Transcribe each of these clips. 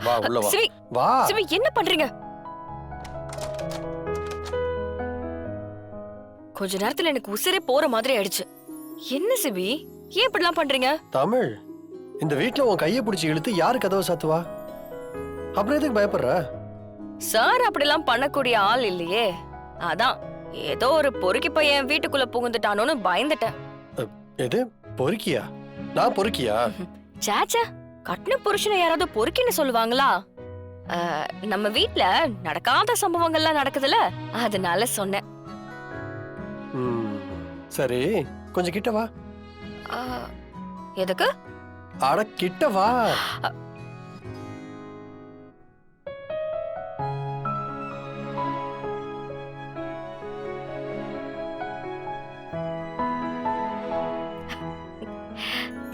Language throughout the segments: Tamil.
வா உள்ள வா. சிவி வா. சிவி என்ன பண்றீங்க? கொஞ்ச நேரத்துல எனக்கு உசிரே போற மாதிரி ஆயிடுச்சு. என்ன சிவி ஏன் இப்படிலாம் பண்றீங்க? தமிழ், இந்த வீட்ல உன் கையை பிடிச்சி இழுத்து யாரு கதவை சாத்துவா? அப்புறம் எதுக்கு பயப்படுற? சார் அப்படிலாம் பண்ணக்கூடிய ஆள் இல்லையே. அதான் ஏதோ ஒரு பொறுக்கி பையன் வீட்டுக்குள்ள புகுந்துட்டானோன்னு பயந்துட்டேன். எது பொறுக்கியா? நான் பொறுக்கியா? சாச்சா, கட்டின புருஷனை யாராவது பொறுக்கின்னு சொல்லுவாங்களா? நம்ம வீட்ல நடக்காத சம்பவங்கள்லாம் நடக்குதுல, அதனால சொன்னேன். சரி, கொஞ்சம் கிட்ட வா. எதுக்கு? அட கிட்ட வா.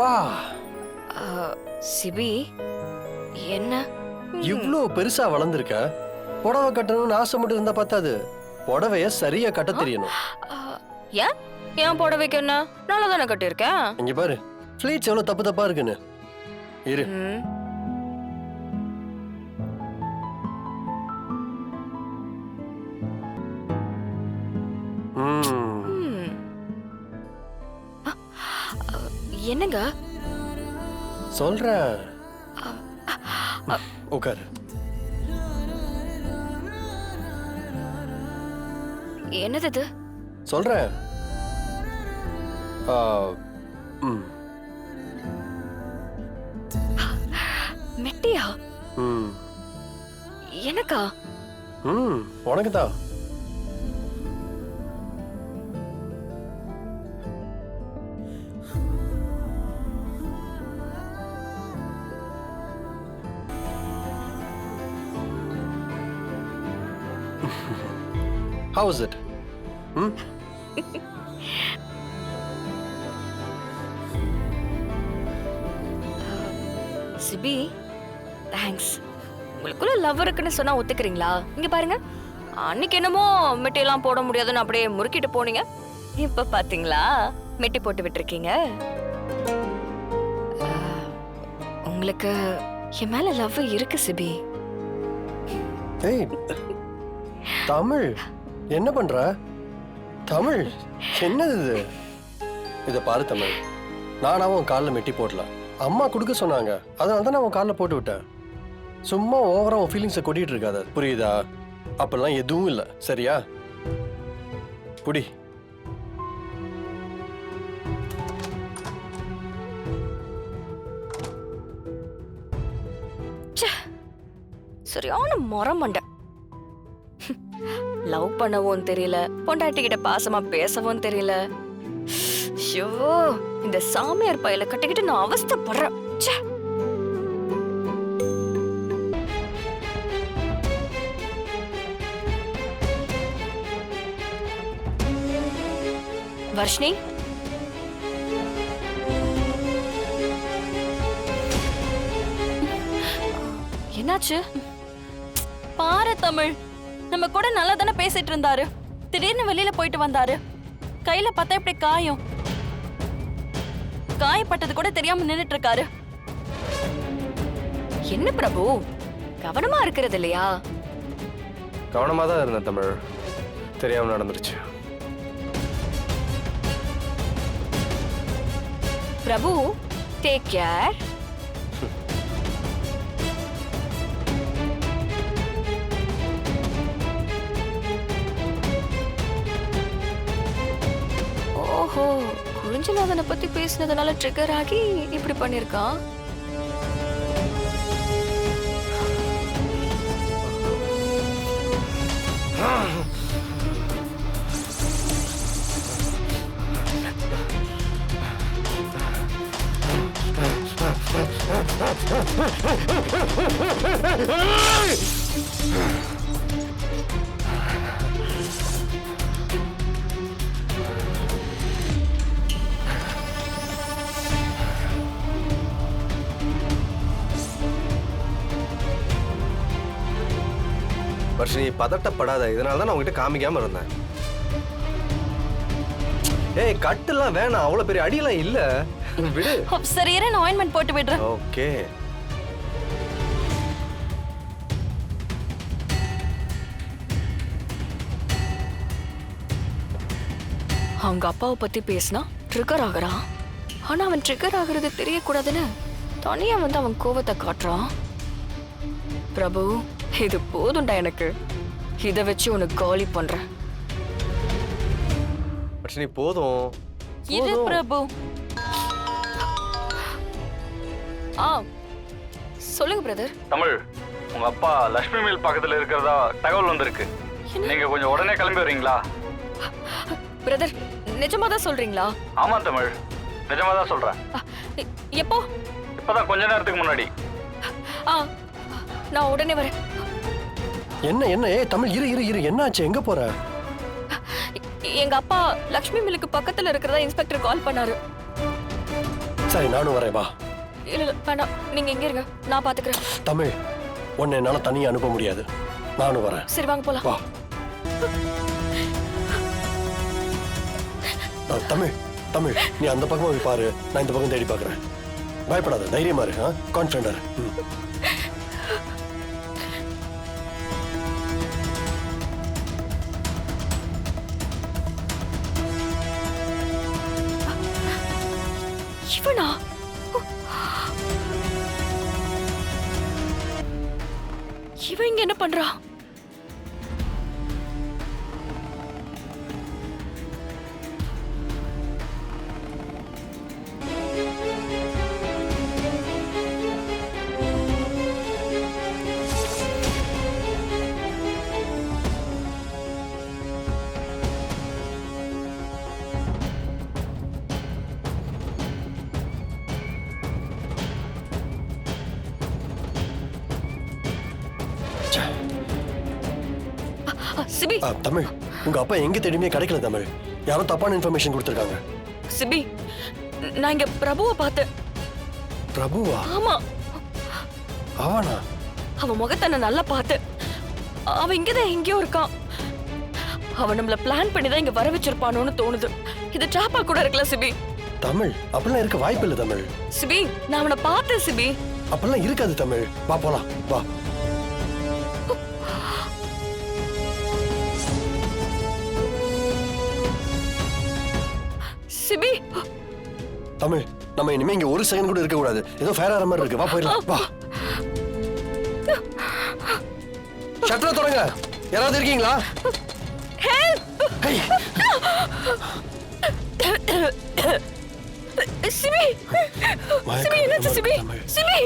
வா. சிபி, என்ன இவ்ளோ பெருசா வளர்ந்திருக்க? புடவை கட்டணும்னு ஆசை மட்டும் இருந்தா பத்தாது, புடவைய சரியா கட்ட தெரியணும். ஏன் ஏன் புடவைக்கு என்ன? நல்லா தானே கட்டியிருக்கேன். இங்க பாரு, ஃபிளீட்ஸ் எவ்வளவு தப்பு தப்பா இருக்குன்னு. இரு. என்னங்க சொல்றேன், உட்காரு. என்னது இது? சொல்றேன். மெட்டியா? எனக்கா? உனக்கு தான். How is it? Sibi, thanks. உங்களுக்குள்ள லவ் இருக்குன்னு சொன்னா ஒத்துக்கிறீங்களா? இங்க பாருங்க, அன்னைக்கு என்னமோ மெட்டியெல்லாம் போட முடியாதுன்னு அப்படியே முறுக்கிட்டு போனீங்க. இப்ப பாத்தீங்களா, மெட்டி போட்டு விட்டுருக்கீங்க. உங்களுக்கு என் மேல லவ் இருக்கு சிபி. ஏய் தமிழ், என்ன பண்ற? தமிழ், என்னது இது? இத பாரு தமிழ், நானாவும் உன் காலில் மெட்டி போடல, அம்மா கொடுக்க சொன்னாங்க, அதனால தான் நான் உன் காலில் போட்டு விட்டேன். சும்மா ஓவரா உன் ஃபீலிங்ஸை கொட்டிட்டு இருக்காத, புரியுதா? அப்பெல்லாம் எதுவும் இல்லை, சரியா? புடி. சரியான மொரமண்டை. லவ் பண்ணவும் தெரியல, பொண்டாட்டி கிட்ட பாசமா பேசவும் தெரியல. ஷோ, இந்த சாமியார் பையில கட்டிக்கிட்டு நான் அவஸ்தைப்படுறேன். வர்ஷினி, என்னாச்சு? பாரு தமிழ், நம்ம கூட நல்லா தானே பேசிட்டு இருந்தாரு. திடீர்னு வெளியில போயிட்டு வந்தாரு. கையில பார்த்தா இப்படி காயம், காயப்பட்டது கூட தெரியாம நின்னுட்டு இருக்காரு. என்ன பிரபு, கவனமா இருக்கிறது இல்லையா? கவனமா தான் இருந்தேன் தமிழ், தெரியாம நடந்துருச்சு. பிரபு, டேக் கேர். ஓஹோ, குறிஞ்சநாதனை பத்தி பேசினதுனால ட்ரிகர் ஆகி இப்படி பண்ணிருக்கான். வர்ஷினி, பதட்டப்படாத, இதனால தான் நான் உங்ககிட்ட காமிக்காம இருந்தேன். ஏய், கட்டுலாம் வேணாம், அவ்வளவு பெரிய அடியெல்லாம் இல்ல, விடு. சரி, நான் ஆயின்மெண்ட் போட்டு விடுறேன். ஓகே. அவங்க அப்பாவை பத்தி பேசினா ட்ரிகர் ஆகுறான். ஆனா அவன் ட்ரிகர் ஆகுறது தெரியக்கூடாதுன்னு தனியா வந்து அவன் கோவத்தை காட்டுறான். பிரபு, இது போதும்டா எனக்கு. இதை வச்சு உனக்கு காலி பண்றேன். வர்ஷினி போதும். இரு பிரபு. ஆ சொல்லுங்க பிரதர். தமிழ், உங்க அப்பா லட்சுமி மில் பக்கத்துல இருக்கிறதா தகவல் வந்திருக்கு. நீங்க கொஞ்சம் உடனே கிளம்பி வரீங்களா? பிரதர், நிஜமா தான் சொல்றீங்களா? ஆமா தமிழ், நிஜமா தான் சொல்றேன். எப்போ? இப்பதான் கொஞ்ச நேரத்துக்கு முன்னாடி. ஆ நான் உடனே வரேன். என்ன என்ன ஏய் தமிழ், இரு இரு இரு, என்னாச்சு? எங்க போற? எங்க அப்பா லக்ஷ்மி மில்லுக்கு பக்கத்துல இருக்கிறதா இன்ஸ்பெக்டர் கால் பண்ணாரு. சரி, நானும் வரேன், வா. இல்ல இல்ல, வேண்டாம், நீங்க எங்க இருங்க, நான் பாத்துக்கிறேன். தமிழ், உன்னை என்னால தனியா அனுப்ப முடியாது, நானும் வரேன். சரி வாங்க போலாம். வா. தமிழ் தமிழ், நீ அந்த பக்கமா போய் பாரு, நான் இந்த பக்கம் தேடி பார்க்கறேன். பயப்படாத, தைரியமா இரு, கான்ஃபிடண்டா இரு. இவனா? இவன் இங்க என்ன பண்றா? சிபி, தமிழ், உங்க அப்பா எங்க தேடியுமே கிடைக்கல தமிழ். யாரோ தப்பான இன்ஃபர்மேஷன் கொடுத்திருக்காங்க. சிபி, நான் இங்க பிரபுவை பார்த்தேன். பிரபுவா? ஆமா, அவனா? அவன் முகத்தை நான் நல்லா பார்த்தேன். அவன் இங்கதான் எங்கேயோ இருக்கான். அவன் நம்மள பிளான் பண்ணி தான் இங்க வர வச்சிருப்பானோன்னு தோணுது. இது ட்ராப்பா கூட இருக்கல சிபி. தமிழ், அப்படிலாம் இருக்க வாய்ப்பு இல்லை தமிழ். சிபி, நான் அவனை பார்த்தேன் சிபி. அப்படிலாம் இருக்காது தமிழ். வா போலாம், வா. சிபி, தமிழ், நம்ம இனிமே இங்க ஒரு செகண்ட் கூட இருக்க கூடாது. ஏதோ ஃபயர் ஆற மாதிரி இருக்கு. வா போயிடலாம், வா. ஷட்டரை தொடங்க. யாராவது இருக்கீங்களா? ஹேய். சிபி, சிபி, என்னாச்சு சிபி? சிபி.